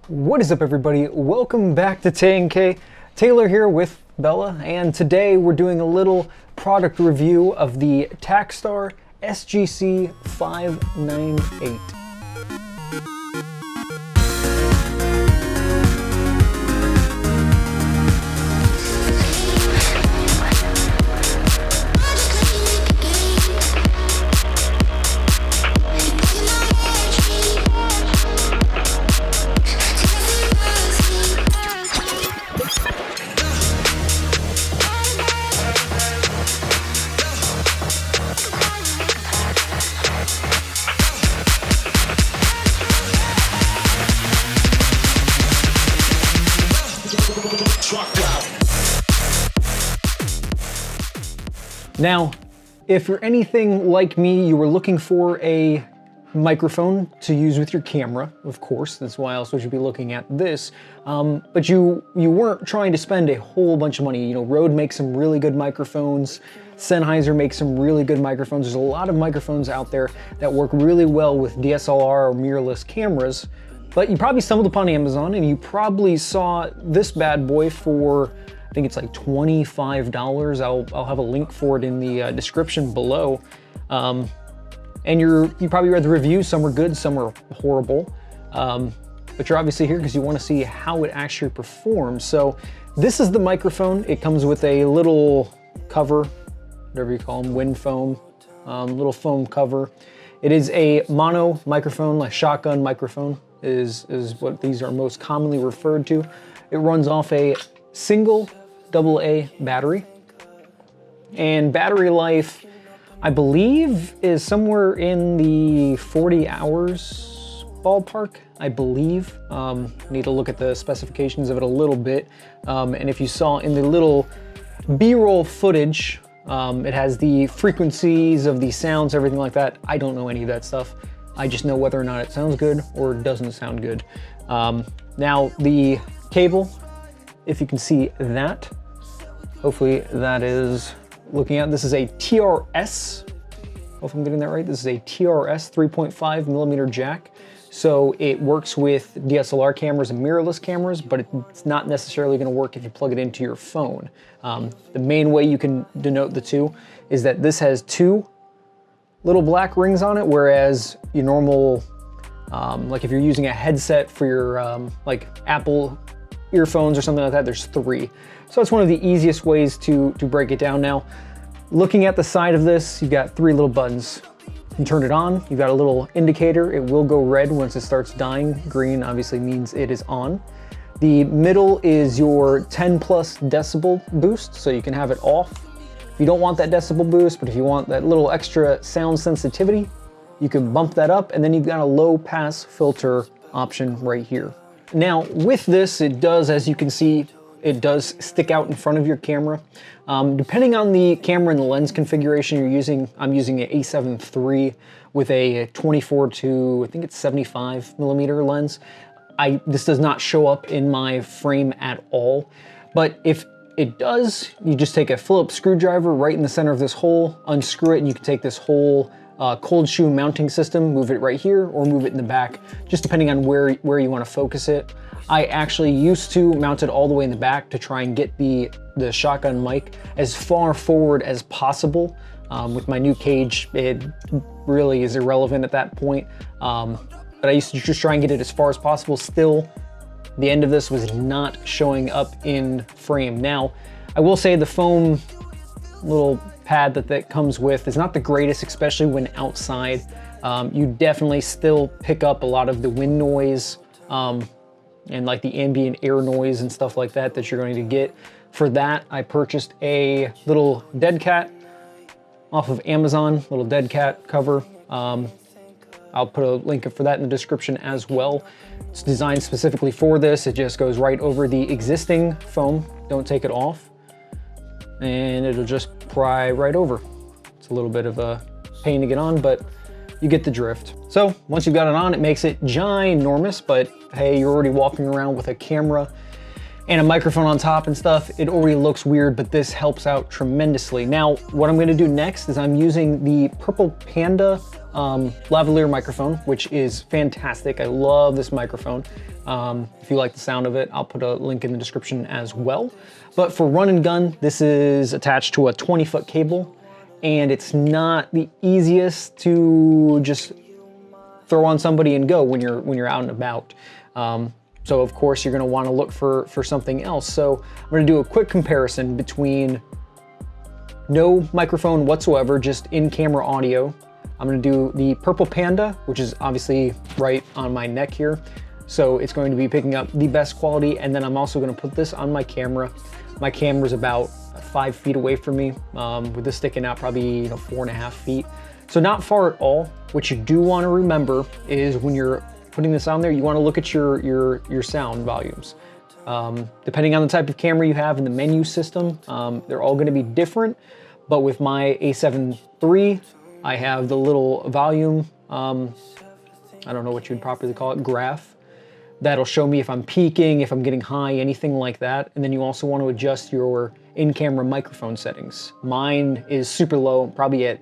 What is up, everybody? Welcome back to Tay&K. Taylor here with Bella, and today we're doing a little product review of the Takstar SGC 598. Now, if you're anything like me, you were looking for a microphone to use with your camera, of course, that's why else would you be looking at this, but you weren't trying to spend a whole bunch of money. You know, Rode makes some really good microphones, Sennheiser makes some really good microphones. There's a lot of microphones out there that work really well with DSLR or mirrorless cameras, but you probably stumbled upon Amazon and you probably saw this bad boy for, I think it's like $25. I'll have a link for it in the description below. And you probably read the reviews. Some were good, some were horrible. But you're obviously here because you want to see how it actually performs. So this is the microphone. It comes with a little cover, whatever you call them, wind foam, little foam cover. It is a mono microphone, like shotgun microphone is what these are most commonly referred to. It runs off a single AA battery, and battery life, I believe, is somewhere in the 40 hours ballpark, I believe. Need to look at the specifications of it a little bit. And if you saw in the little B-roll footage, it has the frequencies of the sounds, everything like that. I don't know any of that stuff. I just know whether or not it sounds good or doesn't sound good. Now the cable, if you can see that, hopefully that is looking at, this is a TRS, hope I'm getting that right. This is a TRS 3.5 millimeter jack. So it works with DSLR cameras and mirrorless cameras, but it's not necessarily gonna work if you plug it into your phone. The main way you can denote the two is that this has two little black rings on it, whereas your normal, like if you're using a headset for your like Apple earphones or something like that, there's three. So it's one of the easiest ways to break it down. Now, looking at the side of this, you've got three little buttons. You can turn it on, you've got a little indicator. It will go red once it starts dying. Green obviously means it is on. The middle is your 10 plus decibel boost, so you can have it off. If you don't want that decibel boost, but if you want that little extra sound sensitivity, you can bump that up, and then you've got a low pass filter option right here. Now with this, it does, as you can see, it does stick out in front of your camera. Depending on the camera and the lens configuration you're using, I'm using an A7 III with a 24 to, I think it's 75 millimeter lens. This does not show up in my frame at all, but if it does, you just take a Phillips screwdriver right in the center of this hole, unscrew it, and you can take this whole cold shoe mounting system, move it right here or move it in the back, just depending on where you want to focus it. I actually used to mount it all the way in the back to try and get the shotgun mic as far forward as possible. With my new cage, it really is irrelevant at that point. But I used to just try and get it as far as possible. Still, the end of this was not showing up in frame. Now, I will say the foam little pad that comes with is not the greatest, especially when outside. You definitely still pick up a lot of the wind noise and like the ambient air noise and stuff like that that you're going to get. For that, I purchased a little dead cat off of Amazon, little dead cat cover. I'll put a link for that in the description as well. It's designed specifically for this. It just goes right over the existing foam. Don't take it off, and it'll just pry right over. It's a little bit of a pain to get on, but you get the drift. So once you've got it on, it makes it ginormous, but hey, you're already walking around with a camera and a microphone on top and stuff, it already looks weird, but this helps out tremendously. Now, what I'm gonna do next is I'm using the Purple Panda lavalier microphone, which is fantastic. I love this microphone. If you like the sound of it, I'll put a link in the description as well. But for run and gun, this is attached to a 20-foot cable, and it's not the easiest to just throw on somebody and go when you're out and about. So of course you're gonna wanna look for something else. So I'm gonna do a quick comparison between no microphone whatsoever, just in-camera audio. I'm gonna do the Purple Panda, which is obviously right on my neck here. So it's going to be picking up the best quality. And then I'm also gonna put this on my camera. My camera's about 5 feet away from me, with this sticking out probably 4.5 feet. So not far at all. What you do wanna remember is when you're putting this on there, you wanna look at your sound volumes. Depending on the type of camera you have in the menu system, they're all gonna be different. But with my A7 III, I have the little volume, I don't know what you'd properly call it, graph. That'll show me if I'm peaking, if I'm getting high, anything like that. And then you also want to adjust your in-camera microphone settings. Mine is super low, probably at,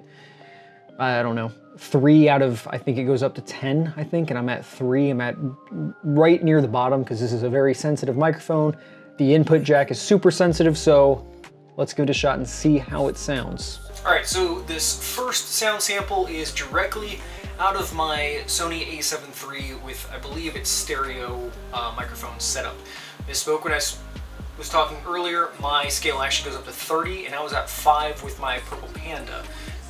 I don't know, 3 out of, I think it goes up to 10, I think, and I'm at 3. I'm at right near the bottom because this is a very sensitive microphone. The input jack is super sensitive, so let's give it a shot and see how it sounds. All right, so this first sound sample is directly out of my Sony A7 III with, I believe it's stereo microphone setup. Misspoke when I was talking earlier, my scale actually goes up to 30 and I was at 5 with my Purple Panda.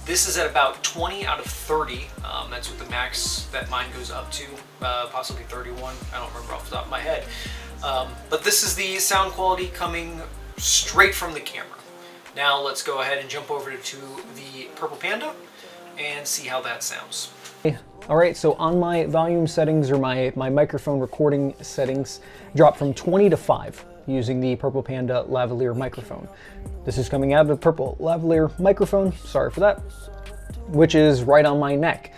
This is at about 20 out of 30. That's what the max that mine goes up to, possibly 31. I don't remember off the top of my head. But this is the sound quality coming straight from the camera. Now let's go ahead and jump over to the Purple Panda and see how that sounds. All right, so on my volume settings or my microphone recording settings, drop from 20 to 5 using the Purple Panda lavalier microphone. This is coming out of the Purple lavalier microphone, sorry for that, which is right on my neck.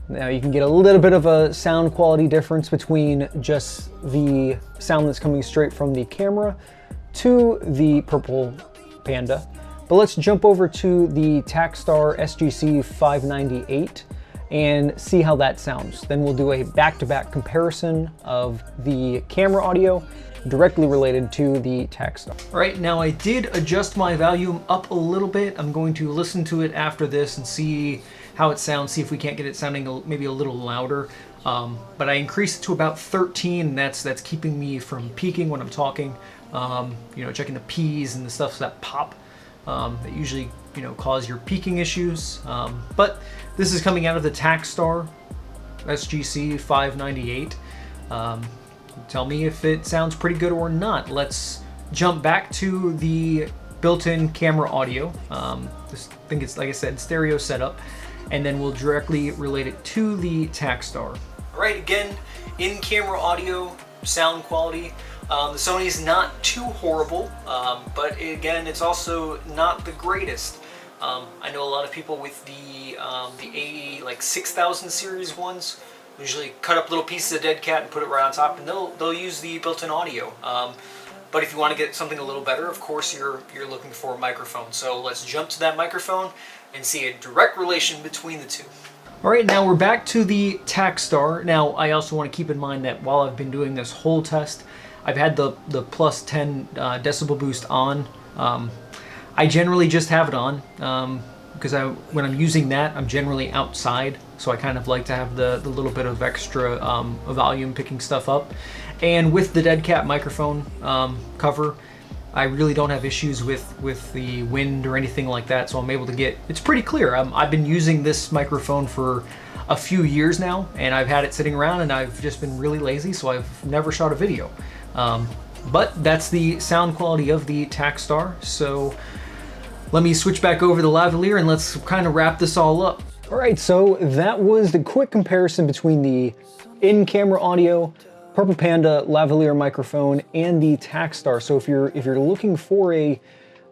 Now you can get a little bit of a sound quality difference between just the sound that's coming straight from the camera to the Purple Panda. But let's jump over to the Takstar SGC 598 and see how that sounds. Then we'll do a back-to-back comparison of the camera audio directly related to the Takstar. All right, now I did adjust my volume up a little bit. I'm going to listen to it after this and see how it sounds, see if we can't get it sounding maybe a little louder. But I increased it to about 13, and that's keeping me from peaking when I'm talking. Checking the P's and the stuff that pop that usually cause your peaking issues. But this is coming out of the Takstar SGC 598. Tell me if it sounds pretty good or not. Let's jump back to the built-in camera audio. I think it's, like I said, stereo setup, and then we'll directly relate it to the Takstar. All right, again, in-camera audio, sound quality. The Sony is not too horrible, but again, it's also not the greatest. I know a lot of people with the A6000 series ones usually cut up little pieces of dead cat and put it right on top, and they'll use the built-in audio. But if you want to get something a little better, of course, you're looking for a microphone. So let's jump to that microphone and see a direct relation between the two. All right, now we're back to the Takstar. Now, I also want to keep in mind that while I've been doing this whole test, I've had the plus 10 decibel boost on. I generally just have it on because when I'm using that, I'm generally outside, so I kind of like to have the little bit of extra volume picking stuff up. And with the dead cat microphone cover, I really don't have issues with the wind or anything like that, so I'm able to get, it's pretty clear. I've been using this microphone for a few years now, and I've had it sitting around, and I've just been really lazy, so I've never shot a video. But that's the sound quality of the Takstar, so let me switch back over the lavalier and let's kind of wrap this all up. All right, so that was the quick comparison between the in-camera audio, Purple Panda lavalier microphone, and the Takstar. So if you're looking for a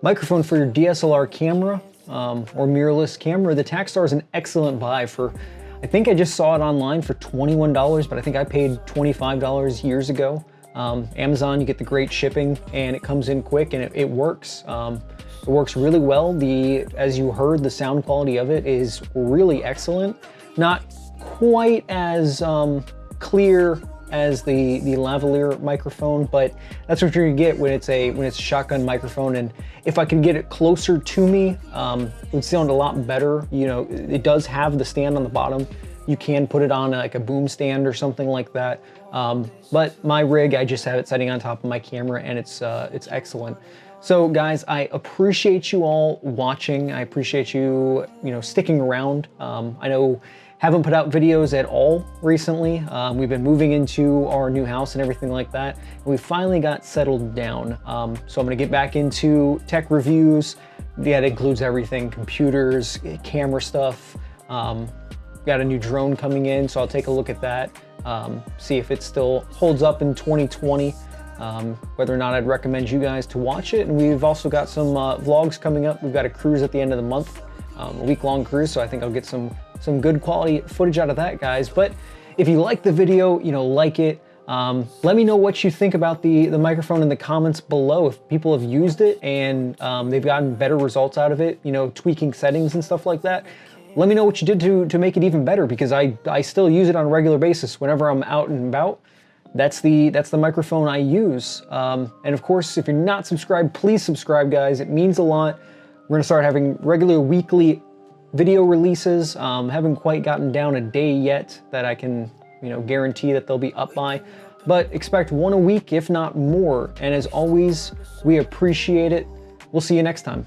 microphone for your DSLR camera or mirrorless camera, the Takstar is an excellent buy for, I think I just saw it online for $21, but I think I paid $25 years ago. Amazon, you get the great shipping, and it comes in quick, and it works. It works really well. As you heard, the sound quality of it is really excellent. Not quite as clear as the lavalier microphone, but that's what you're gonna get when it's a shotgun microphone. And if I could get it closer to me, it would sound a lot better. You know, it does have the stand on the bottom. You can put it on like a boom stand or something like that. But my rig, I just have it sitting on top of my camera, and it's excellent. So guys, I appreciate you all watching. I appreciate you, sticking around. I know haven't put out videos at all recently. We've been moving into our new house and everything like that. And we finally got settled down. So I'm gonna get back into tech reviews. Yeah, it includes everything, computers, camera stuff. Got a new drone coming in, so I'll take a look at that. See if it still holds up in 2020. Whether or not I'd recommend you guys to watch it. And we've also got some vlogs coming up. We've got a cruise at the end of the month, a week-long cruise, so I think I'll get some good quality footage out of that, guys. But if you like the video, like it, let me know what you think about the microphone in the comments below. If people have used it and they've gotten better results out of it, tweaking settings and stuff like that, let me know what you did to make it even better, because I still use it on a regular basis whenever I'm out and about. That's the microphone I use. And of course, if you're not subscribed, please subscribe, guys. It means a lot. We're gonna start having regular weekly video releases. Haven't quite gotten down a day yet that I can, guarantee that they'll be up by, but expect one a week, if not more. And as always, we appreciate it. We'll see you next time.